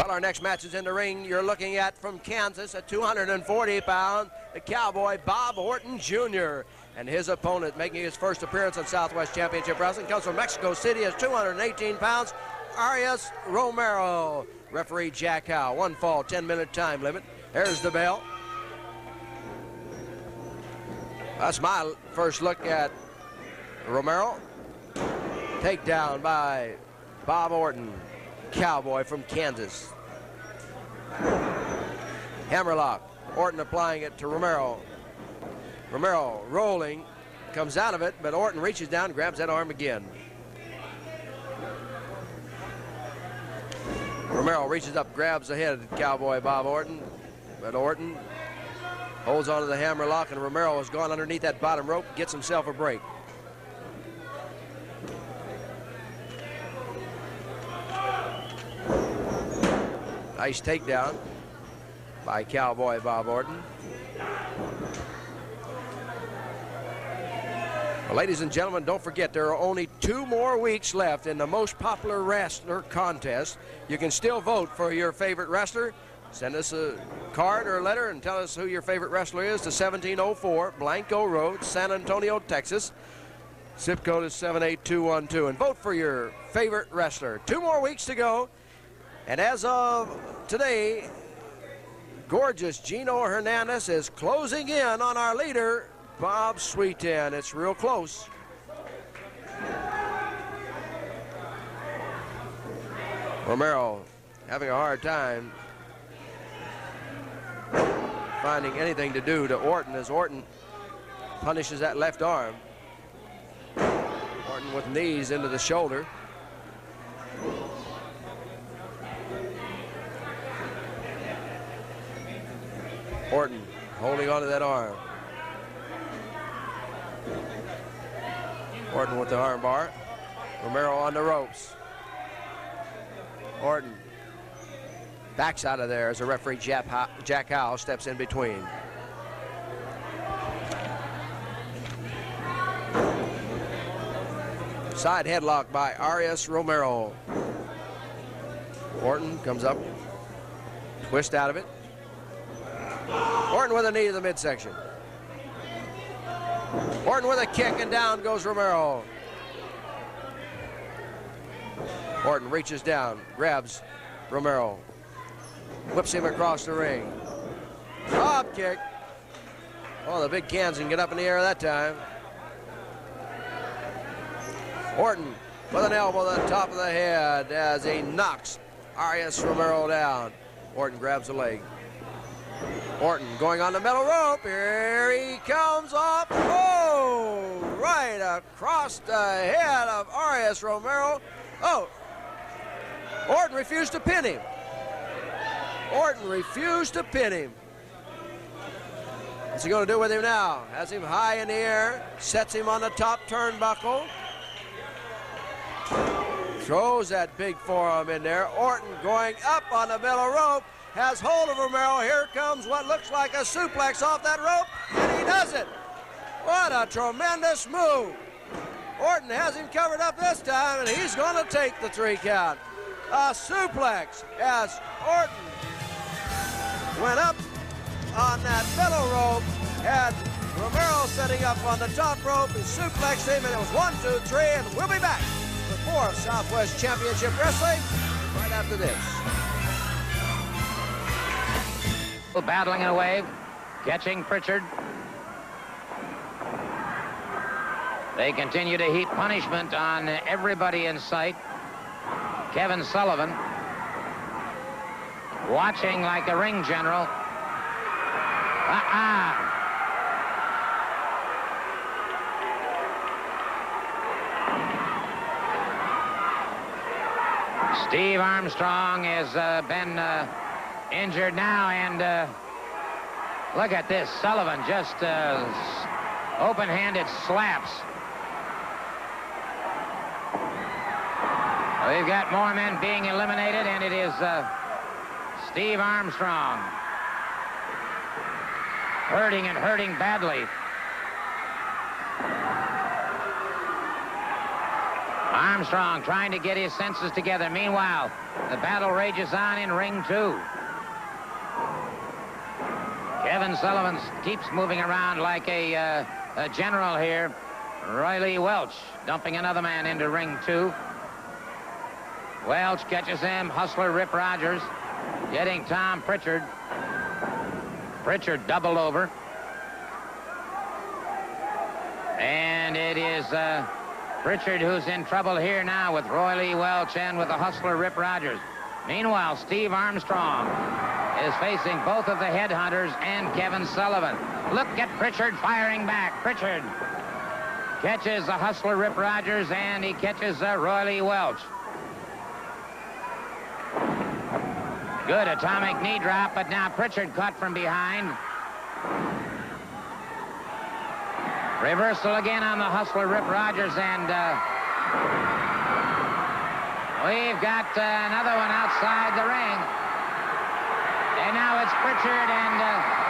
Well, our next match is in the ring. You're looking at from Kansas at 240 pounds, the Cowboy Bob Orton Jr. And his opponent making his first appearance on Southwest Championship Wrestling comes from Mexico City at 218 pounds, Arias Romero. Referee Jack Howe. 1 fall, 10-minute time limit. There's the bell. That's my first look at Romero. Takedown by Bob Orton, Cowboy from Kansas. Hammerlock. Orton applying it to Romero. Romero rolling, comes out of it, but Orton reaches down and grabs that arm again. Romero reaches up, grabs the head of Cowboy Bob Orton, but Orton holds onto the hammerlock, and Romero has gone underneath that bottom rope, gets himself a break. Nice takedown by Cowboy Bob Orton. Well, ladies and gentlemen, don't forget there are only 2 more weeks left in the most popular wrestler contest. You can still vote for your favorite wrestler. Send us a card or a letter and tell us who your favorite wrestler is to 1704 Blanco Road, San Antonio, Texas. Zip code is 78212. And vote for your favorite wrestler. 2 more weeks to go. And as of today, gorgeous Gino Hernandez is closing in on our leader, Bob Sweetan. It's real close. Romero having a hard time finding anything to do to Orton as Orton punishes that left arm. Orton with knees into the shoulder. Orton holding onto that arm. Orton with the arm bar. Romero on the ropes. Orton backs out of there as the referee Jack Howe steps in between. Side headlock by Arias Romero. Orton comes up, twist out of it. Orton with a knee to the midsection. Orton with a kick, and down goes Romero. Orton reaches down, grabs Romero, whips him across the ring. Drop kick. Oh, the big cans can get up in the air that time. Orton with an elbow to the top of the head as he knocks Arias Romero down. Orton grabs the leg. Orton going on the middle rope. Here he comes off. Oh, right across the head of Arias Romero. Oh, Orton refused to pin him. Orton refused to pin him. What's he going to do with him now? Has him high in the air, sets him on the top turnbuckle. Throws that big forearm in there. Orton going up on the middle rope. Has hold of Romero. Here comes what looks like a suplex off that rope, and he does it. What a tremendous move. Orton has him covered up this time, and he's going to take the 3 count. A suplex as Orton went up on that middle rope, had Romero setting up on the top rope, and suplexed him, and it was 1, 2, 3, and we'll be back with more Southwest Championship Wrestling right after this. Battling away, catching Pritchard. They continue to heap punishment on everybody in sight. Kevin Sullivan watching like a ring general. Steve Armstrong has been injured now, and look at this. Sullivan just open-handed slaps. We've got more men being eliminated, and it is Steve Armstrong hurting and hurting badly. Armstrong trying to get his senses together. Meanwhile, the battle rages on in ring 2. Kevin Sullivan keeps moving around like a general here. Roy Lee Welch dumping another man into ring 2. Welch catches him. Hustler Rip Rogers getting Tom Pritchard. Pritchard doubled over. And it is Pritchard who's in trouble here now with Roy Lee Welch and with the Hustler Rip Rogers. Meanwhile, Steve Armstrong is facing both of the headhunters and Kevin Sullivan. Look at Pritchard firing back. Pritchard catches the Hustler Rip Rogers, and he catches Roy Lee Welch. Good atomic knee drop, but now Pritchard caught from behind. Reversal again on the Hustler Rip Rogers, and we've got another one outside the ring. And now it's Pritchard and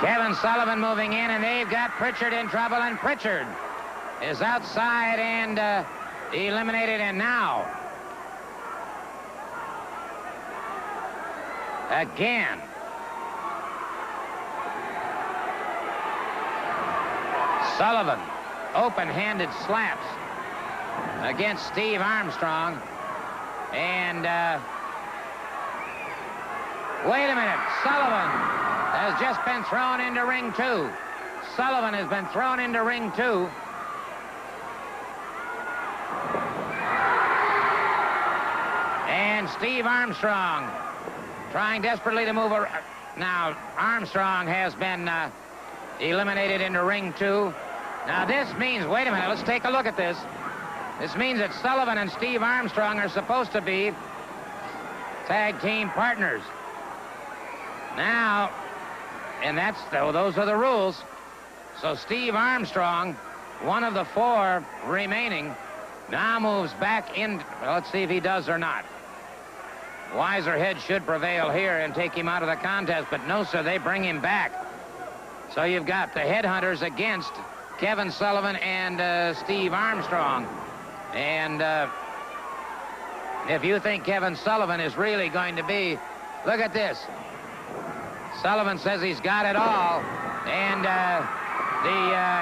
Kevin Sullivan moving in, and they've got Pritchard in trouble, and Pritchard is outside and eliminated. And now again Sullivan open-handed slaps against Steve Armstrong. And wait a minute, Sullivan has just been thrown into ring 2. Sullivan has been thrown into ring 2. And Steve Armstrong trying desperately to move around. Now Armstrong has been eliminated into ring 2. Now this means, wait a minute, let's take a look at this. This means that Sullivan and Steve Armstrong are supposed to be tag team partners. Now, and those are the rules. So Steve Armstrong, one of the 4 remaining, now moves back in. Well, let's see if he does or not. Wiser head should prevail here and take him out of the contest, but no, sir, they bring him back. So you've got the headhunters against Kevin Sullivan and Steve Armstrong. And if you think Kevin Sullivan is really going to be, look at this. Sullivan says he's got it all, and the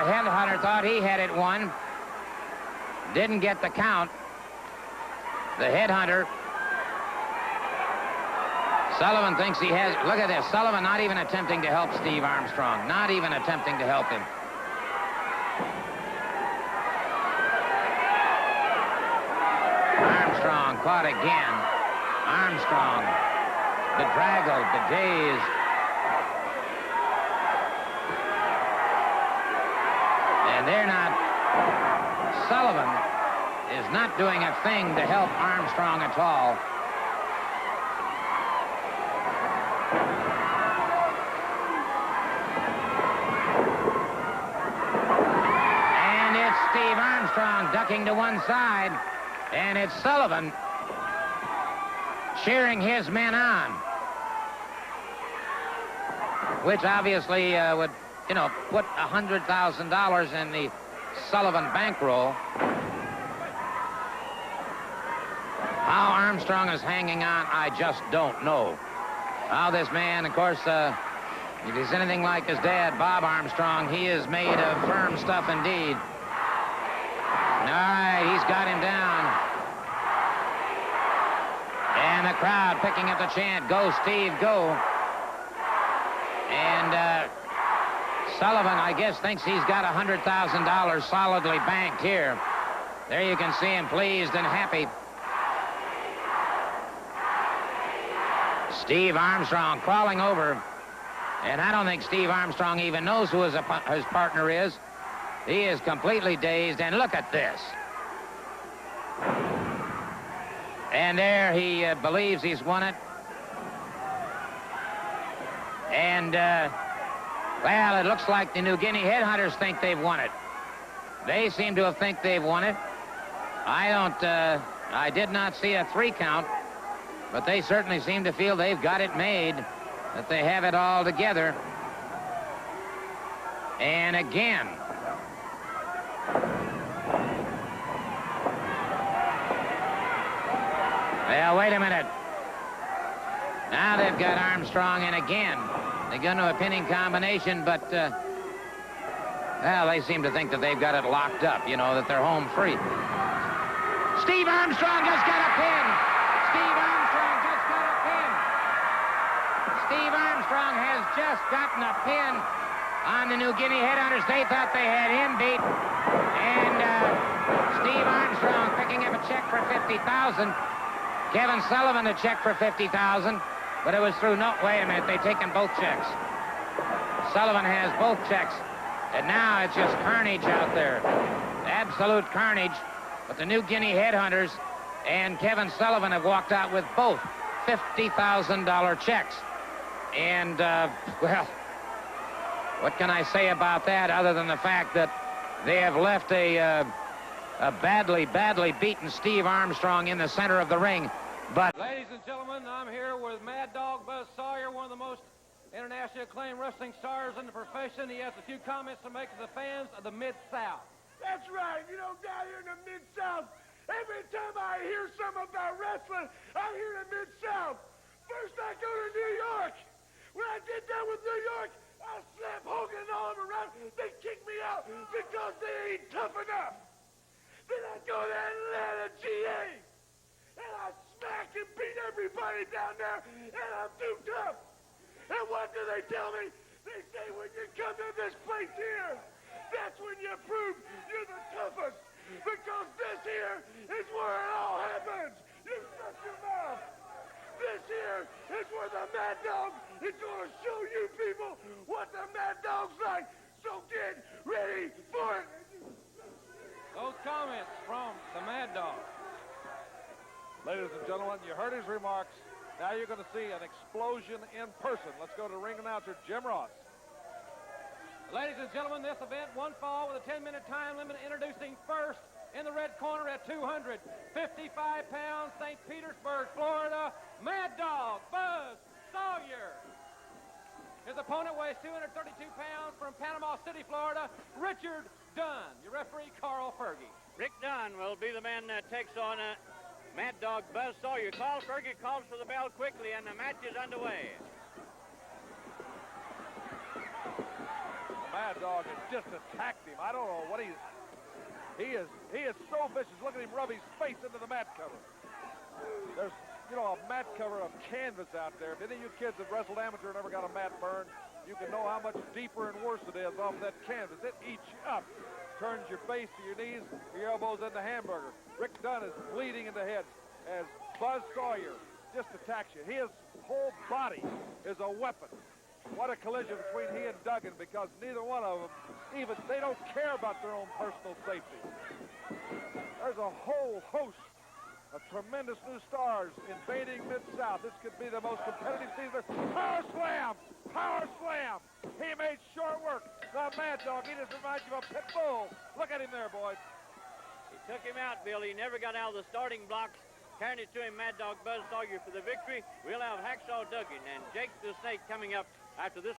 headhunter thought he had it won. Didn't get the count. The headhunter, Sullivan thinks he has. Look at this. Sullivan not even attempting to help Steve Armstrong. Not even attempting to help him. Armstrong caught again. Armstrong bedraggled, bedazed. And they're not. Sullivan is not doing a thing to help Armstrong at all. And it's Steve Armstrong ducking to one side, and it's Sullivan cheering his men on, which obviously would, you know, put $100,000 in the Sullivan bankroll. How Armstrong is hanging on, I just don't know. How this man, of course, if he's anything like his dad, Bob Armstrong, he is made of firm stuff indeed. All right, he's got him down. And the crowd picking up the chant, "Go, Steve, go." And Sullivan, I guess, thinks he's got $100,000 solidly banked here. There you can see him pleased and happy. Steve Armstrong crawling over. And I don't think Steve Armstrong even knows who his partner is. He is completely dazed. And look at this. And there he believes he's won it. And, well, it looks like the New Guinea headhunters think they've won it. They seem to have think they've won it. I did not see a 3 count. But they certainly seem to feel they've got it made, that they have it all together. And again. Well, wait a minute. Now they've got Armstrong in again. They go into a pinning combination, but, well, they seem to think that they've got it locked up, you know, that they're home free. Steve Armstrong just got a pin. Steve Armstrong just got a pin. Steve Armstrong has just gotten a pin on the New Guinea Headhunters. They thought they had him beat. And Steve Armstrong picking up a check for $50,000. Kevin Sullivan a check for $50,000. But it was through no, wait a minute, they've taken both checks. Sullivan has both checks. And now it's just carnage out there. Absolute carnage. But the New Guinea Headhunters and Kevin Sullivan have walked out with both $50,000 checks. And, well, what can I say about that other than the fact that they have left a badly, badly beaten Steve Armstrong in the center of the ring. But, ladies and gentlemen, I'm here with Mad Dog Buzz Sawyer, one of the most internationally acclaimed wrestling stars in the profession. He has a few comments to make to the fans of the Mid-South. That's right. You know, down here in the Mid-South, every time I hear something about wrestling, I hear the Mid-South. First, I go to New York. When I get done with New York, I slap Hogan and all of them around. They kick me out because they ain't tough enough. Then I go to Atlanta, GA, and I smack and beat everybody down there, and I'm too tough. And what do they tell me? They say when you come to this place here, that's when you prove you're the toughest. Because this here is where it all happens. You shut your mouth. This here is where the Mad Dog is going to show you people what the Mad Dog's like. So get ready for it. Those comments from the Mad Dog. Ladies and gentlemen, you heard his remarks. Now you're going to see an explosion in person. Let's go to ring announcer Jim Ross. Ladies and gentlemen, this event, one fall with a 10-minute time limit, introducing first in the red corner at 255 pounds, St. Petersburg, Florida, Mad Dog Buzz Sawyer. His opponent weighs 232 pounds from Panama City, Florida, Richard Dunn. Your referee, Carl Fergie. Rick Dunn will be the man that takes on Mad Dog Buzz Sawyer. Fergie calls for the bell quickly, and the match is underway. Mad Dog has just attacked him. I don't know what he is so vicious. Look at him rub his face into the mat cover. There's, you know, a mat cover of canvas out there. If any of you kids have wrestled amateur and never got a mat burn, you can know how much deeper and worse it is off that canvas. It eats you up. Turns your face to your knees, your elbows into hamburger. Rick Dunn is bleeding in the head as Buzz Sawyer just attacks you. His whole body is a weapon. What a collision between he and Duggan, because neither one of them, they don't care about their own personal safety. There's a whole host of tremendous new stars invading Mid-South. This could be the most competitive season. Power slam! Power slam! He made short work. The Mad Dog, he just reminds you of a pit bull. Look at him there, boys. He took him out, Bill. He never got out of the starting blocks. Carried it to him, Mad Dog Buzz Sawyer for the victory. We'll have Hacksaw Duggan and Jake the Snake coming up after this